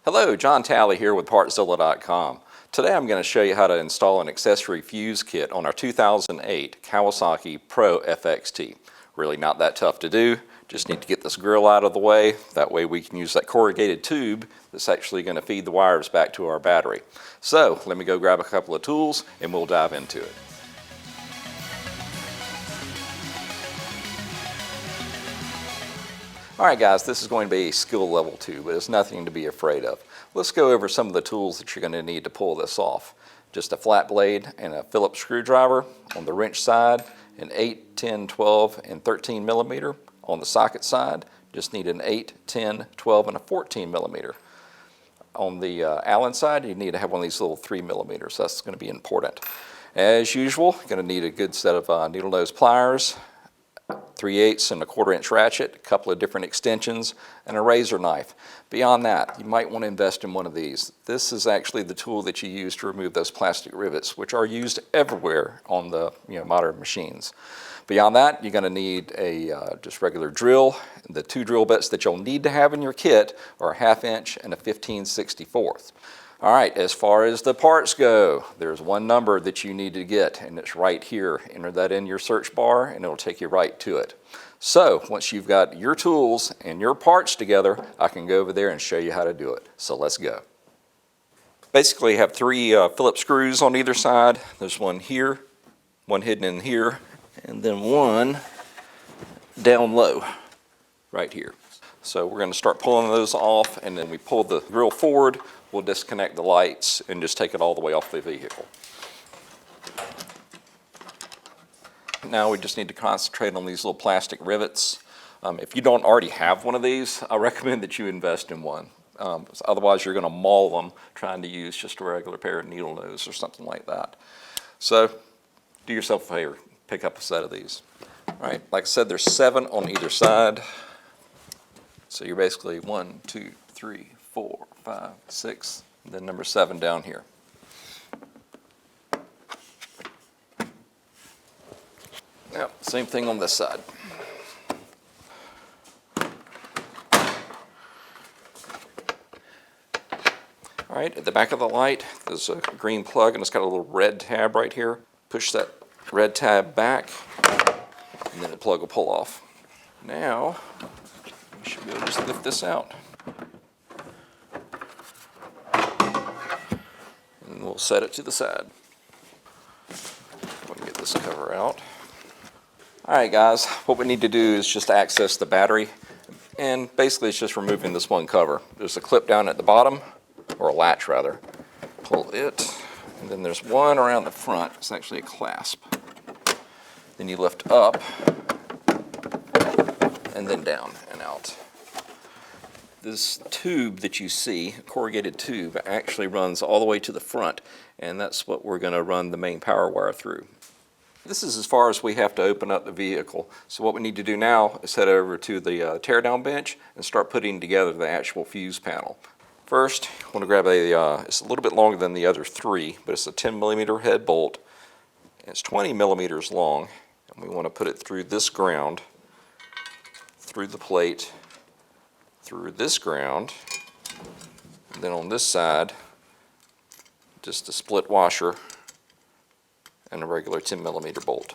Hello, John Talley here with Partzilla.com. Today I'm going to show you how to install an accessory fuse kit on our 2008 Kawasaki Pro-FXT. Really not that tough to do. Just need to get this grill out of the way. That way we can use that corrugated tube that's actually going to feed the wires back to our battery. So let me go grab a couple of tools and we'll dive into it. Alright guys, this is going to be a skill level 2, but it's nothing to be afraid of. Let's go over some of the tools that you're going to need to pull this off. Just a flat blade and a Phillips screwdriver on the wrench side, an 8, 10, 12, and 13 millimeter. On the socket side, just need an 8, 10, 12, and a 14 millimeter. On the Allen side, you need to have one of these little 3 millimeters. That's going to be important. As usual, you're going to need a good set of needle nose pliers, 3/8 and a 1/4 inch ratchet, a couple of different extensions, and a razor knife. Beyond that, you might want to invest in one of these. This is actually the tool that you use to remove those plastic rivets, which are used everywhere on the modern machines. Beyond that, you're going to need a just regular drill. The 2 drill bits that you'll need to have in your kit are a 1/2 inch and a 15/64. All right, as far as the parts go, there's one number that you need to get, and it's right here. Enter that in your search bar, and it'll take you right to it. So once you've got your tools and your parts together, I can go over there and show you how to do it. So let's go. Basically, you have 3 Phillips screws on either side. There's one here, one hidden in here, and then one down low right here. So we're going to start pulling those off, and then we pull the grill forward. We'll disconnect the lights and just take it all the way off the vehicle. Now we just need to concentrate on these little plastic rivets. If you don't already have one of these, I recommend that you invest in one. Otherwise you're going to maul them trying to use just a regular pair of needle nose or something like that. So do yourself a favor, pick up a set of these. All right, like I said, there's 7 on either side. So you're basically 1, 2, 3, 4, 5, 6, and then number 7 down here. Yep, same thing on this side. All right, at the back of the light, there's a green plug and it's got a little red tab right here. Push that red tab back, and then the plug will pull off. Now, we should be able to just lift this out. And we'll set it to the side. Let me get this cover out. Alright guys, what we need to do is just access the battery, and basically it's just removing this one cover. There's a clip down at the bottom, or a latch rather. Pull it, and then there's one around the front. It's actually a clasp. Then you lift up, and then down and out. This tube that you see, corrugated tube, actually runs all the way to the front, and that's what we're going to run the main power wire through. This is as far as we have to open up the vehicle. So what we need to do now is head over to the teardown bench and start putting together the actual fuse panel. First, I want to grab it's a little bit longer than the other 3, but it's a 10 millimeter head bolt. It's 20 millimeters long, and we want to put it through this ground, through the plate, through this ground, and then on this side, just a split washer and a regular 10 millimeter bolt.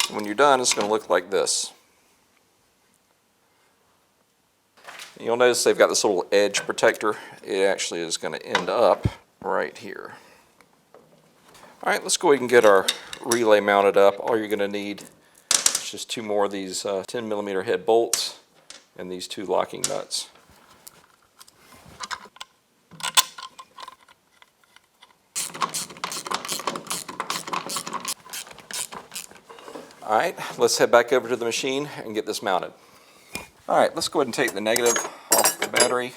When you're done, it's going to look like this. You'll notice they've got this little edge protector. It actually is going to end up right here. All right, let's go ahead and get our relay mounted up. All you're going to need is just 2 more of these 10 millimeter head bolts and these 2 locking nuts. All right, let's head back over to the machine and get this mounted. All right, let's go ahead and take the negative off the battery.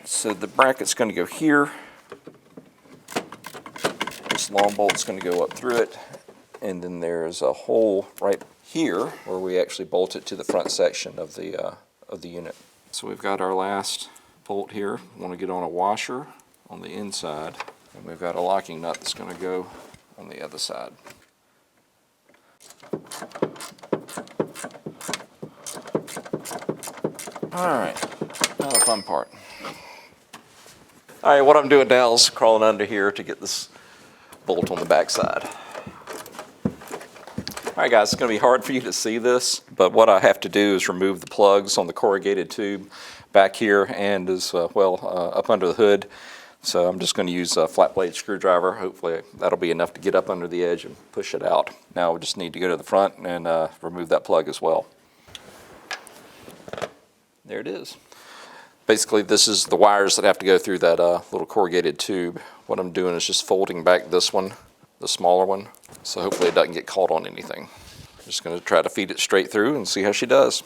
So the bracket's going to go here. This long bolt's going to go up through it, and then there's a hole right here where we actually bolt it to the front section of the unit. So we've got our last bolt here. We want to get on a washer on the inside, and we've got a locking nut that's going to go on the other side. All right, now the fun part. All right, what I'm doing now is crawling under here to get this bolt on the back side. All right, guys, it's going to be hard for you to see this, but what I have to do is remove the plugs on the corrugated tube back here and as well up under the hood. So I'm just going to use a flat blade screwdriver. Hopefully that'll be enough to get up under the edge and push it out. Now we just need to go to the front and remove that plug as well. There it is. Basically, this is the wires that have to go through that little corrugated tube. What I'm doing is just folding back this one, the smaller one, so hopefully it doesn't get caught on anything. I'm just going to try to feed it straight through and see how she does.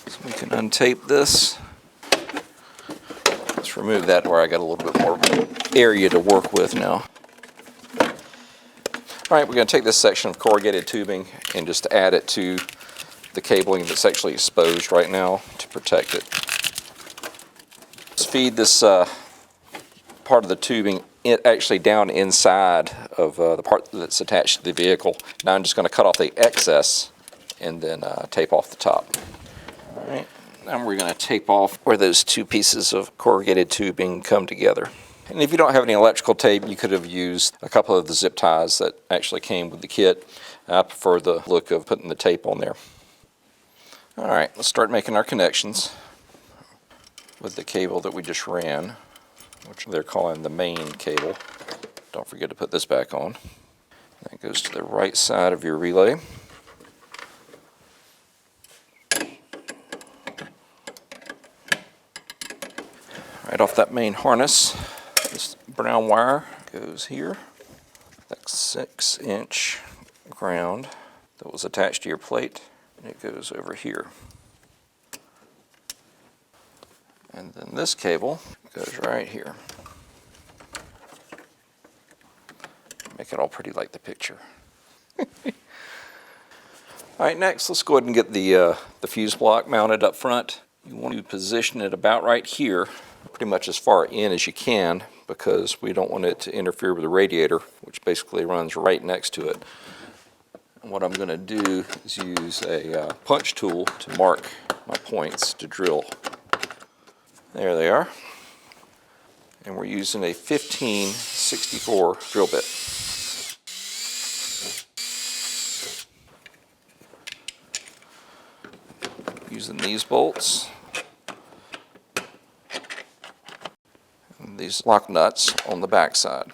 So we can untape this. Let's remove that where I got a little bit more area to work with now. All right, we're going to take this section of corrugated tubing and just add it to the cabling that's actually exposed right now to protect it. Let's feed this part of the tubing actually down inside of the part that's attached to the vehicle. Now I'm just going to cut off the excess and then tape off the top. All right, now we're going to tape off where those two pieces of corrugated tubing come together. And if you don't have any electrical tape, you could have used a couple of the zip ties that actually came with the kit. I prefer the look of putting the tape on there. All right, let's start making our connections with the cable that we just ran, which they're calling the main cable. Don't forget to put this back on. That goes to the right side of your relay. Right off that main harness, this brown wire goes here. That 6-inch ground that was attached to your plate, and it goes over here. And then this cable goes right here. Make it all pretty like the picture. All right, next let's go ahead and get the fuse block mounted up front. You want to position it about right here, pretty much as far in as you can, because we don't want it to interfere with the radiator, which basically runs right next to it. And what I'm going to do is use a punch tool to mark my points to drill. There they are. And we're using a 1564 drill bit. Using these bolts. And these lock nuts on the back side.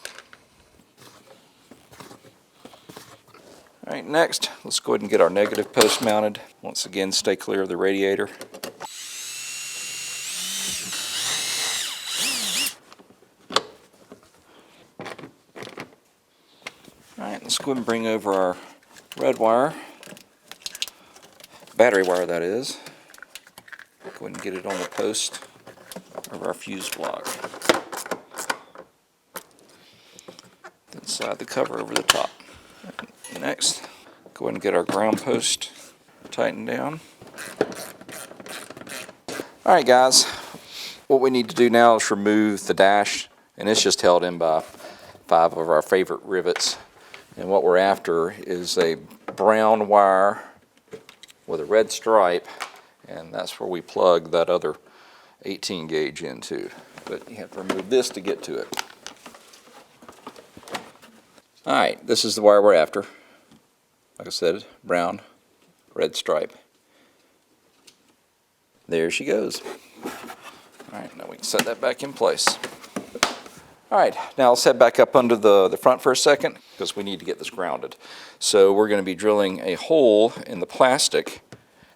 All right, next, let's go ahead and get our negative post mounted. Once again, stay clear of the radiator. All right, let's go ahead and bring over our red wire, battery wire that is. Go ahead and get it on the post of our fuse block. Then slide the cover over the top. Next, go ahead and get our ground post tightened down. All right, guys, what we need to do now is remove the dash, and it's just held in by 5 of our favorite rivets. And what we're after is a brown wire with a red stripe, and that's where we plug that other 18 gauge into. But you have to remove this to get to it. All right, this is the wire we're after. Like I said, brown, red stripe. There she goes. All right, now we can set that back in place. All right, now let's head back up under the front for a second because we need to get this grounded. So we're going to be drilling a hole in the plastic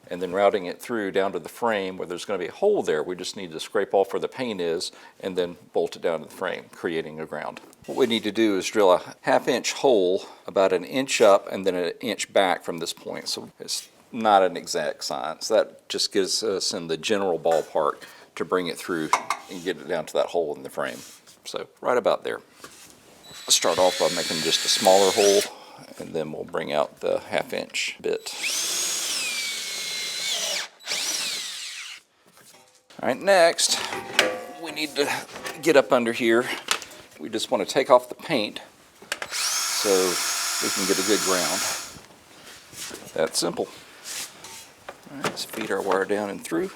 and then routing it through down to the frame where there's going to be a hole there. We just need to scrape off where the paint is and then bolt it down to the frame, creating a ground. What we need to do is drill a 1/2-inch hole about 1 inch up and then 1 inch back from this point. So it's not an exact science. That just gives us in the general ballpark to bring it through and get it down to that hole in the frame. So right about there. Let's start off by making just a smaller hole, and then we'll bring out the 1/2-inch bit. All right, next we need to get up under here, we just want to take off the paint so we can get a good ground. That's simple. All right, let's feed our wire down and through.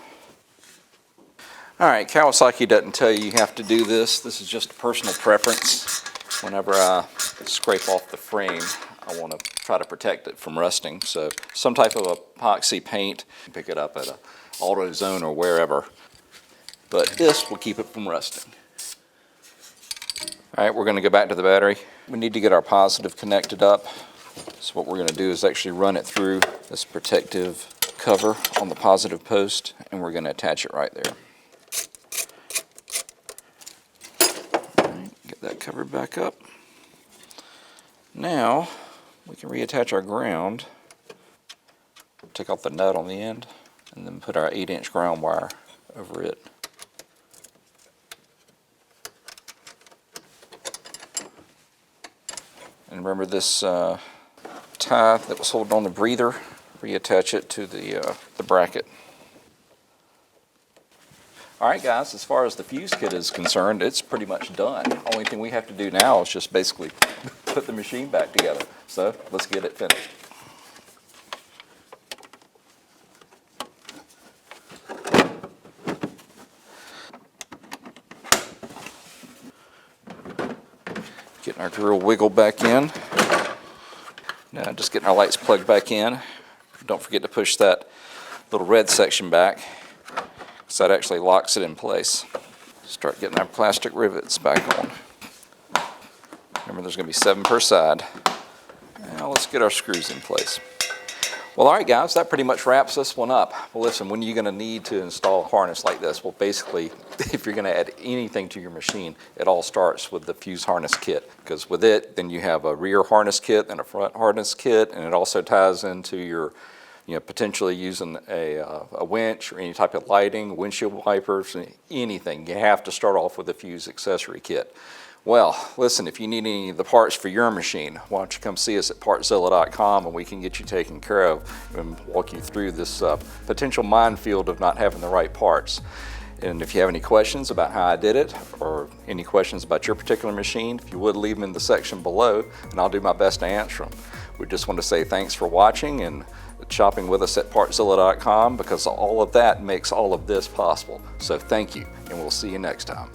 All right, Kawasaki doesn't tell you you have to do this. This is just a personal preference. Whenever I scrape off the frame, I want to try to protect it from rusting. So some type of epoxy paint, pick it up at an AutoZone or wherever. But this will keep it from rusting. All right, we're going to go back to the battery. We need to get our positive connected up. So what we're going to do is actually run it through this protective cover on the positive post, and we're going to attach it right there. All right, get that covered back up. Now we can reattach our ground. Take off the nut on the end and then put our 8-inch ground wire over it. And remember this tie that was holding on the breather, reattach it to the bracket. Alright guys, as far as the fuse kit is concerned, it's pretty much done. Only thing we have to do now is just basically put the machine back together. So let's get it finished. Getting our drill wiggle back in. Now just getting our lights plugged back in. Don't forget to push that little red section back, because that actually locks it in place. Start getting our plastic rivets back on. Remember, there's going to be 7 per side. Now let's get our screws in place. Well, all right guys, that pretty much wraps this one up. Well listen, when are you going to need to install a harness like this? Well basically, if you're going to add anything to your machine, it all starts with the fuse harness kit. Because with it, then you have a rear harness kit and a front harness kit, and it also ties into your, potentially using a winch or any type of lighting, windshield wipers, anything. You have to start off with a fuse accessory kit. Well, listen, if you need any of the parts for your machine, why don't you come see us at Partzilla.com, and we can get you taken care of and walk you through this potential minefield of not having the right parts. And if you have any questions about how I did it, or any questions about your particular machine, if you would, leave them in the section below, and I'll do my best to answer them. We just want to say thanks for watching and shopping with us at Partzilla.com, because all of that makes all of this possible. So thank you, and we'll see you next time.